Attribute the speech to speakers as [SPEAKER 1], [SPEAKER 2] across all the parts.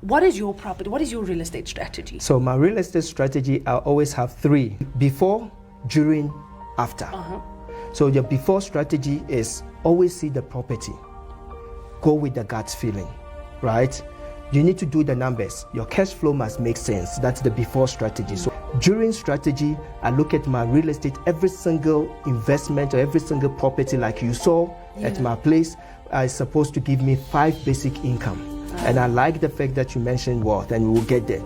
[SPEAKER 1] What is your property? What is your real estate strategy?
[SPEAKER 2] So my real estate strategy, I always have 3: before, during, after. So your before strategy is always see the property, go with the gut feeling, right? You need to do the numbers. Your cash flow must make sense. That's the before strategy. So during strategy, I look at my real estate, every single investment or every single property like you saw at my place is supposed to give me 5 basic income. And I like the fact that you mentioned wealth, and we will get there.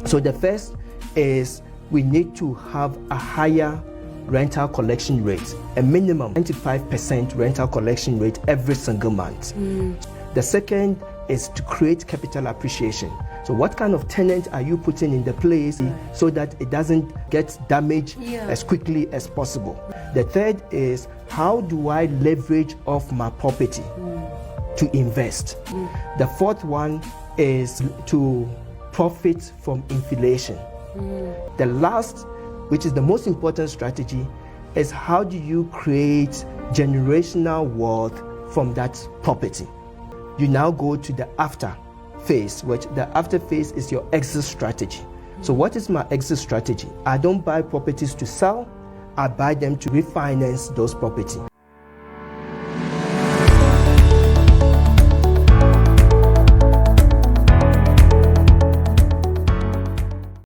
[SPEAKER 2] So the first is we need to have a higher rental collection rate, a minimum 95% rental collection rate every single month. The second is to create capital appreciation. So what kind of tenant are you putting in the place so that it doesn't get damaged as quickly as possible? The third is how do I leverage off my property to invest? The fourth one is to profit from inflation. The last, which is the most important strategy, is how do you create generational wealth from that property? You now go to the after phase, which the after phase is your exit strategy. So what is my exit strategy? I don't buy properties to sell, I buy them to refinance those properties.